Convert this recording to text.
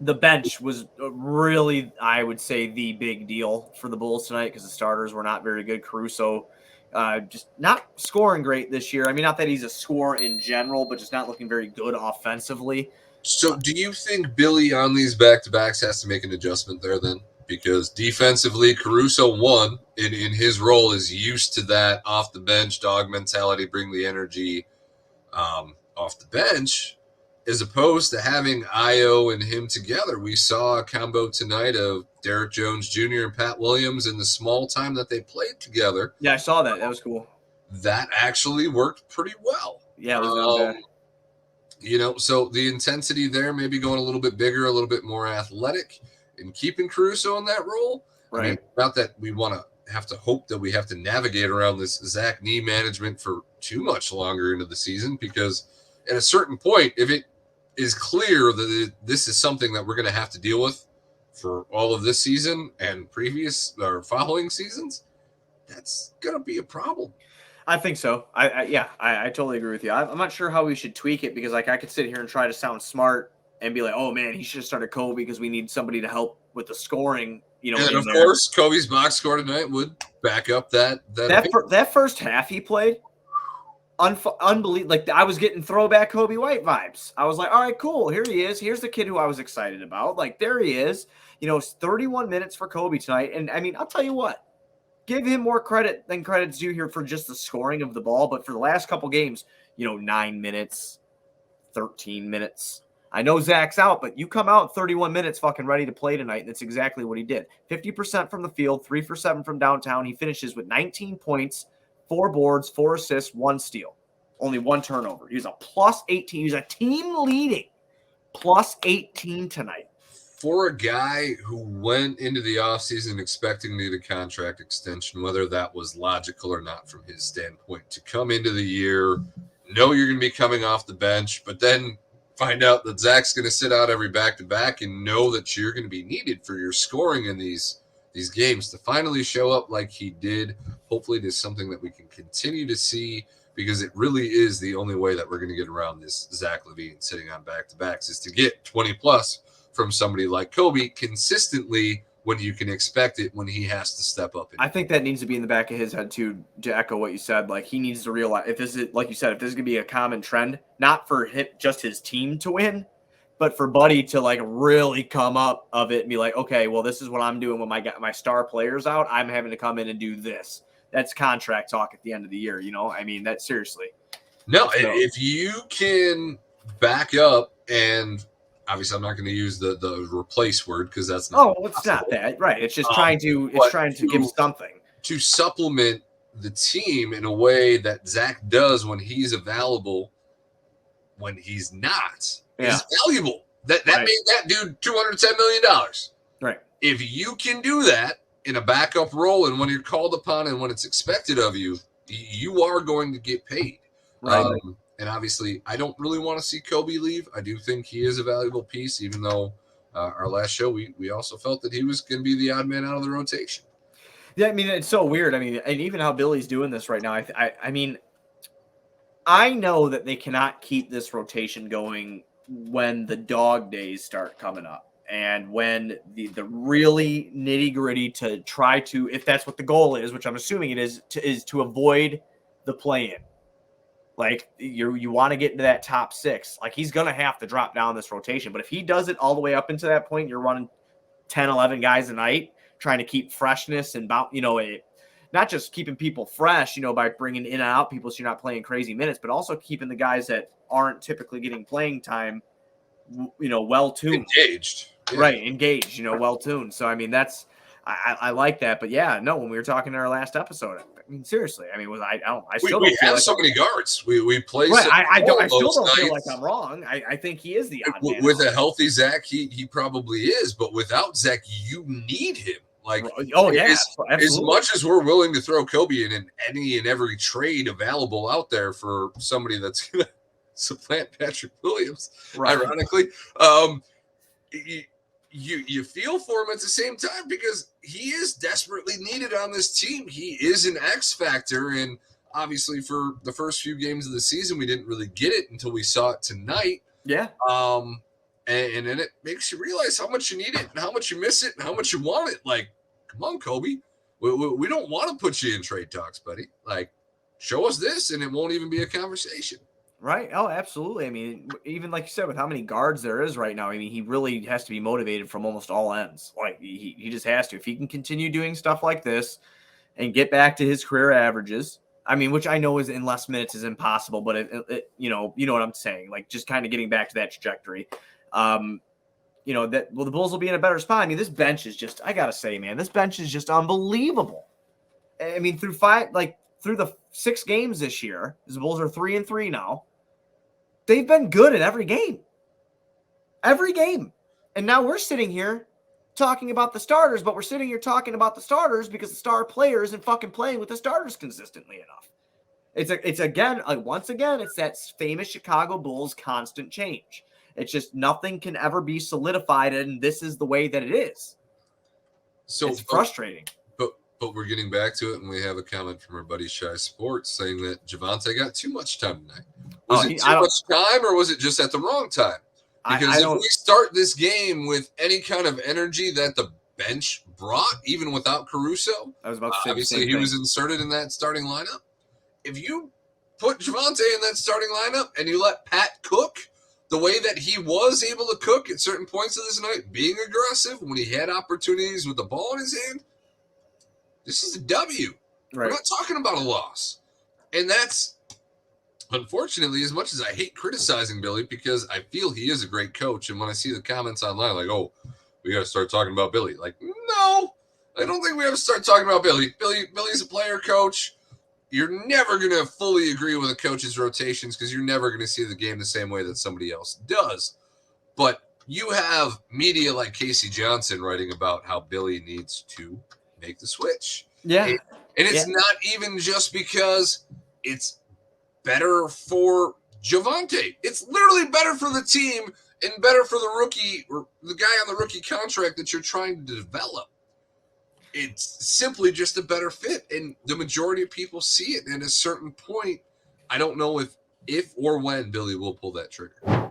The bench was really, I would say, the big deal for the Bulls tonight because the starters were not very good. Caruso just not scoring great this year. I mean, not that he's a scorer in general, but just not looking very good offensively. So, do you think Billy on these back-to-backs has to make an adjustment there then? Because defensively, Caruso won in his role is used to that off the bench dog mentality, bring the energy off the bench, as opposed to having Io and him together. We saw a combo tonight of Derek Jones Jr. and Pat Williams in the small time that they played together. Yeah, I saw that. That was cool. That actually worked pretty well. Yeah, it was not bad. So the intensity there, maybe going a little bit bigger, a little bit more athletic, and keeping Caruso in that role. Right. I mean, not that we want to have to hope that we have to navigate around this Zach knee management for too much longer into the season, because at a certain point, if it is clear that this is something that we're going to have to deal with for all of this season and previous or following seasons, that's going to be a problem. I think so. I totally agree with you. I'm not sure how we should tweak it because, like, I could sit here and try to sound smart and be like, "Oh man, he should have started Kobe because we need somebody to help with the scoring." And of course, Kobe's box score tonight would back up that first half he played. Unbelievable. Like, I was getting throwback Kobe White vibes. I was like, all right, cool. Here he is. Here's the kid who I was excited about. Like, there he is. It's 31 minutes for Kobe tonight. And I mean, I'll tell you what. Give him more credit than credit's due here for just the scoring of the ball. But for the last couple games, 9 minutes, 13 minutes. I know Zach's out, but you come out 31 minutes fucking ready to play tonight, and that's exactly what he did. 50% from the field, 3 for 7 from downtown. He finishes with 19 points, 4 boards, 4 assists, 1 steal. Only 1 turnover. He was a plus 18. He was a team leading plus 18 tonight. For a guy who went into the offseason expecting to need a contract extension, whether that was logical or not from his standpoint, to come into the year, know you're going to be coming off the bench, but then find out that Zach's going to sit out every back-to-back and know that you're going to be needed for your scoring in these games, to finally show up like he did. Hopefully it is something that we can continue to see, because it really is the only way that we're going to get around this Zach LaVine sitting on back-to-backs, is to get 20-plus from somebody like Kobe consistently when you can expect it, when he has to step up. I think that needs to be in the back of his head too, to echo what you said. Like, he needs to realize, if this is, like you said, if this is going to be a common trend, not for just his team to win, but for Buddy to, like, really come up of it and be like, okay, well, this is what I'm doing when my star player's out. I'm having to come in and do this. That's contract talk at the end of the year, I mean, that seriously. No, so, if you can back up, and obviously I'm not going to use the replace word because that's not. Oh, it's not that, right? It's just trying to give something to supplement the team in a way that Zach does when he's available. When he's not, is valuable. That made that dude $210 million. Right. If you can do that in a backup role, and when you're called upon and when it's expected of you, you are going to get paid. Right. And obviously, I don't really want to see Kobe leave. I do think he is a valuable piece, even though our last show, we also felt that he was going to be the odd man out of the rotation. Yeah, I mean, it's so weird. I mean, and even how Billy's doing this right now, I mean, I know that they cannot keep this rotation going when the dog days start coming up, and when the really nitty gritty to try to, if that's what the goal is, which I'm assuming it is to avoid the play-in. Like, you want to get into that top 6. Like, he's going to have to drop down this rotation. But if he does it all the way up into that point, you're running 10, 11 guys a night, trying to keep freshness and, not just keeping people fresh, by bringing in and out people so you're not playing crazy minutes, but also keeping the guys that aren't typically getting playing time, well-tuned. Engaged. Yeah. Right, engaged, well-tuned. So, I mean, I like that. But, yeah, no, when we were talking in our last episode, I mean, seriously. I mean, we have so many guards. We play. Right. I still don't feel like I'm wrong. I think he is the odd man. With a healthy Zach, he probably is. But without Zach, you need him. Like, as much as we're willing to throw Kobe in any and every trade available out there for somebody that's going to supplant Patrick Williams, right. Ironically, you feel for him at the same time, because he is desperately needed on this team. He is an X factor, and obviously for the first few games of the season, we didn't really get it until we saw it tonight. Yeah. And then it makes you realize how much you need it and how much you miss it and how much you want it. Like, come on, Kobe. We don't want to put you in trade talks, buddy. Like, show us this and it won't even be a conversation. Right. Oh, absolutely. I mean, even like you said, with how many guards there is right now, I mean, he really has to be motivated from almost all ends. Like, he just has to. If he can continue doing stuff like this and get back to his career averages, I mean, which I know is in less minutes is impossible, but you know what I'm saying. Like, just kind of getting back to that trajectory. You know, the Bulls will be in a better spot. I mean, this bench is just, I gotta say, man, this bench is just unbelievable. I mean, through the 6 games this year, the Bulls are 3-3 now. They've been good in every game. Every game. And now we're sitting here talking about the starters, but we're sitting here talking about the starters because the star player isn't fucking playing with the starters consistently enough. It's again, once again, it's that famous Chicago Bulls constant change. It's just nothing can ever be solidified, and this is the way that it is. So it's frustrating. But we're getting back to it, and we have a comment from our buddy Shy Sports saying that Javonte got too much time tonight. Was it too much time, or was it just at the wrong time? Because if we start this game with any kind of energy that the bench brought, even without Caruso, I was about to say obviously he was inserted in that starting lineup. If you put Javonte in that starting lineup and you let Pat cook the way that he was able to cook at certain points of this night, being aggressive when he had opportunities with the ball in his hand, this is a W. Right. We're not talking about a loss. And that's, unfortunately, as much as I hate criticizing Billy, because I feel he is a great coach, and when I see the comments online like, oh, we got to start talking about Billy. Like, no, I don't think we have to start talking about Billy. Billy's a player coach. You're never going to fully agree with a coach's rotations because you're never going to see the game the same way that somebody else does. But you have media like Casey Johnson writing about how Billy needs to make the switch. Yeah. And it's not even just because it's better for Javonte. It's literally better for the team and better for the rookie, or the guy on the rookie contract that you're trying to develop. It's simply just a better fit, and the majority of people see it. And at a certain point, I don't know if or when Billy will pull that trigger.